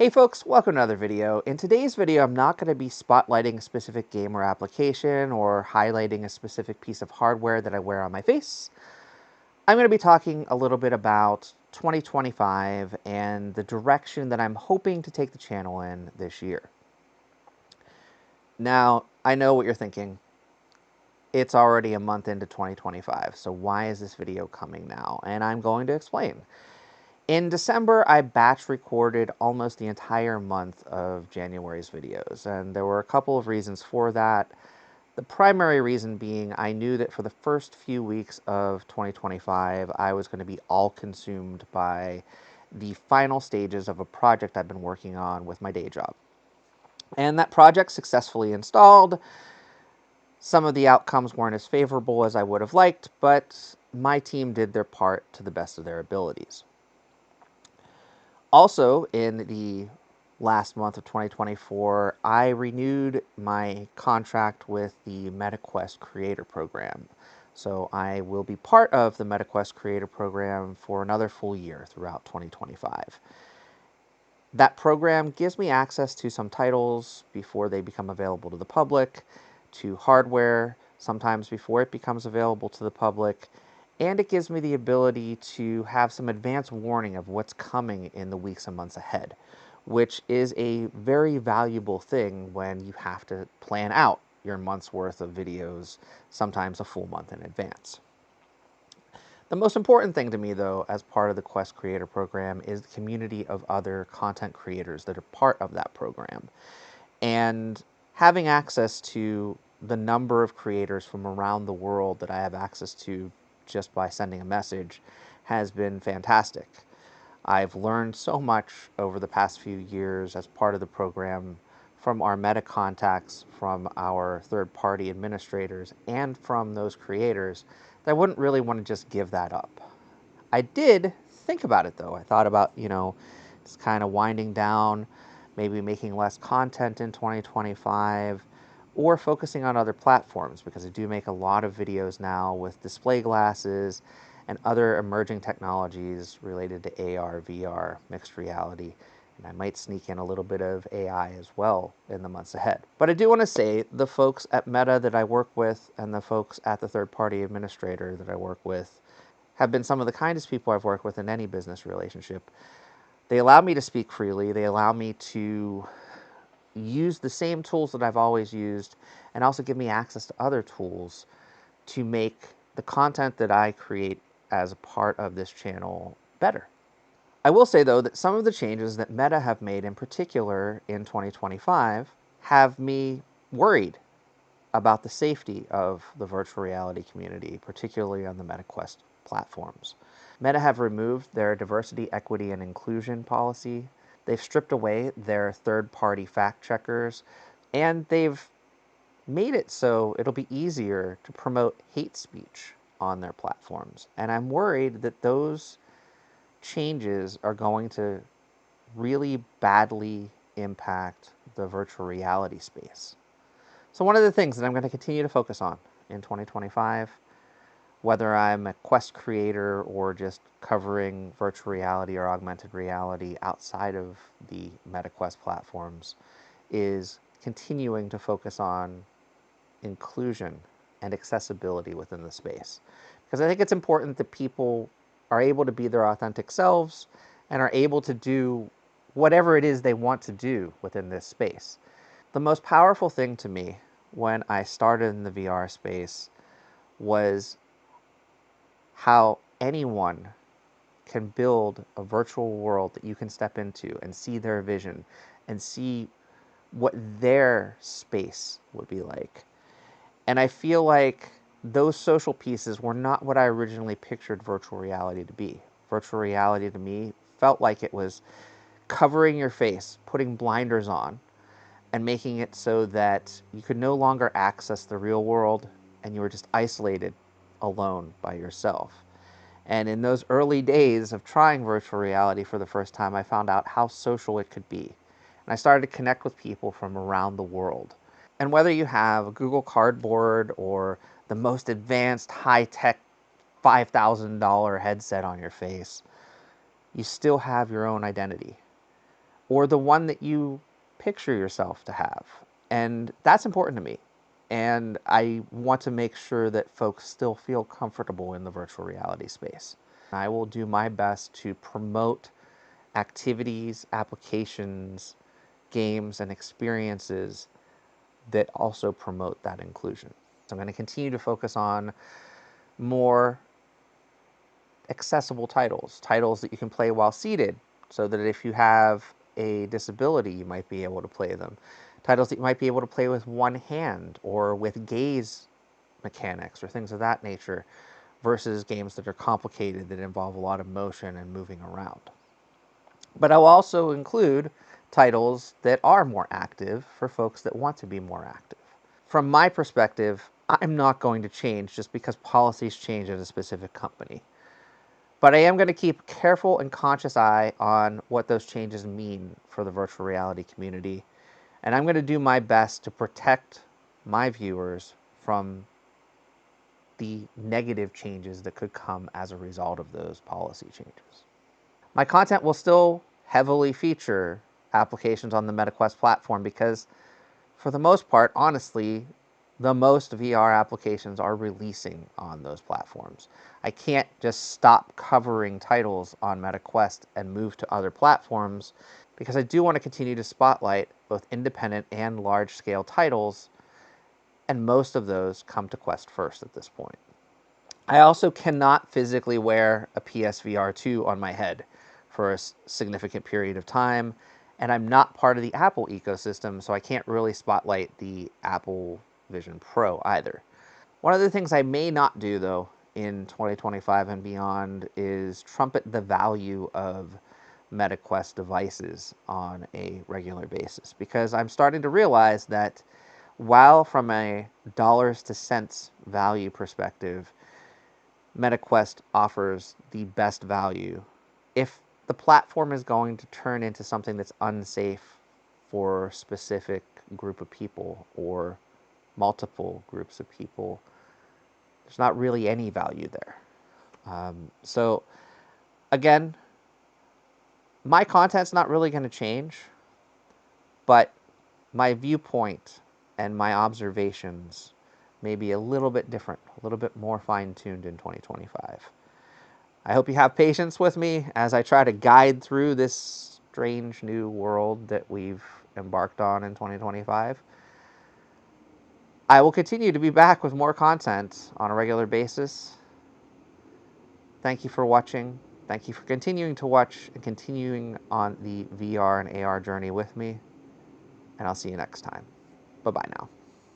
Hey folks, welcome to another video. In today's video, I'm not going to be spotlighting a specific game or application or highlighting a specific piece of hardware that I wear on my face. I'm going to be talking a little bit about 2025 and the direction that I'm hoping to take the channel in this year. Now, I know what you're thinking. It's already a month into 2025, so why is this video coming now? And I'm going to explain. In December, I batch recorded almost the entire month of January's videos, and there were a couple of reasons for that. The primary reason being I knew that for the first few weeks of 2025, I was going to be all consumed by the final stages of a project I've been working on with my day job. And that project successfully installed. Some of the outcomes weren't as favorable as I would have liked, but my team did their part to the best of their abilities. Also, in the last month of 2024, I renewed my contract with the MetaQuest Creator Program. So I will be part of the MetaQuest Creator Program for another full year throughout 2025. That program gives me access to some titles before they become available to the public, to hardware sometimes before it becomes available to the public, and it gives me the ability to have some advance warning of what's coming in the weeks and months ahead, which is a very valuable thing when you have to plan out your month's worth of videos, sometimes a full month in advance. The most important thing to me, though, as part of the Quest Creator Program is the community of other content creators that are part of that program. And having access to the number of creators from around the world that I have access to just by sending a message has been fantastic. I've learned so much over the past few years as part of the program from our meta contacts, from our third-party administrators, and from those creators that I wouldn't really want to just give that up. I did think about it though. I thought about, just kind of winding down, maybe making less content in 2025, or focusing on other platforms because I do make a lot of videos now with display glasses and other emerging technologies related to AR, VR, mixed reality, and I might sneak in a little bit of AI as well in the months ahead. But I do want to say the folks at Meta that I work with and the folks at the third-party administrator that I work with have been some of the kindest people I've worked with in any business relationship. They allow me to speak freely. They allow me to use the same tools that I've always used and also give me access to other tools to make the content that I create as a part of this channel better. I will say, though, that some of the changes that Meta have made, in particular in 2025, have me worried about the safety of the virtual reality community, particularly on the MetaQuest platforms. Meta have removed their diversity, equity, and inclusion policy. They've stripped away their third-party fact checkers, and they've made it so it'll be easier to promote hate speech on their platforms. And I'm worried that those changes are going to really badly impact the virtual reality space. So one of the things that I'm going to continue to focus on in 2025, whether I'm a Quest creator or just covering virtual reality or augmented reality outside of the MetaQuest platforms, is continuing to focus on inclusion and accessibility within the space. Because I think it's important that people are able to be their authentic selves and are able to do whatever it is they want to do within this space. The most powerful thing to me when I started in the VR space was how anyone can build a virtual world that you can step into and see their vision and see what their space would be like. And I feel like those social pieces were not what I originally pictured virtual reality to be. Virtual reality to me felt like it was covering your face, putting blinders on, and making it so that you could no longer access the real world and you were just isolated alone by yourself. And in those early days of trying virtual reality for the first time, I found out how social it could be. And I started to connect with people from around the world. And whether you have a Google Cardboard or the most advanced high-tech $5,000 headset on your face, you still have your own identity. or the one that you picture yourself to have. And that's important to me. And I want to make sure that folks still feel comfortable in the virtual reality space. I will do my best to promote activities, applications, games, and experiences that also promote that inclusion. So I'm going to continue to focus on more accessible titles, titles that you can play while seated, so that if you have a disability, you might be able to play them. Titles that you might be able to play with one hand or with gaze mechanics or things of that nature, versus games that are complicated, that involve a lot of motion and moving around. But I'll also include titles that are more active for folks that want to be more active. From my perspective, I'm not going to change just because policies change at a specific company. But I am going to keep a careful and conscious eye on what those changes mean for the virtual reality community. And I'm going to do my best to protect my viewers from the negative changes that could come as a result of those policy changes. My content will still heavily feature applications on the MetaQuest platform because, for the most part, honestly, the most VR applications are releasing on those platforms. I can't just stop covering titles on MetaQuest and move to other platforms, because I do want to continue to spotlight both independent and large-scale titles, and most of those come to Quest first at this point. I also cannot physically wear a PSVR 2 on my head for a significant period of time, and I'm not part of the Apple ecosystem, so I can't really spotlight the Apple Vision Pro either. One of the things I may not do, though, in 2025 and beyond is trumpet the value of MetaQuest devices on a regular basis, because I'm starting to realize that while from a dollars to cents value perspective, MetaQuest offers the best value, if the platform is going to turn into something that's unsafe for a specific group of people or multiple groups of people, there's not really any value there. So again, my content's not really going to change, but my viewpoint and my observations may be a little bit different, a little bit more fine-tuned in 2025. I hope you have patience with me as I try to guide through this strange new world that we've embarked on in 2025. I will continue to be back with more content on a regular basis. Thank you for watching. Thank you for continuing to watch and continuing on the VR and AR journey with me. And I'll see you next time. Bye-bye now.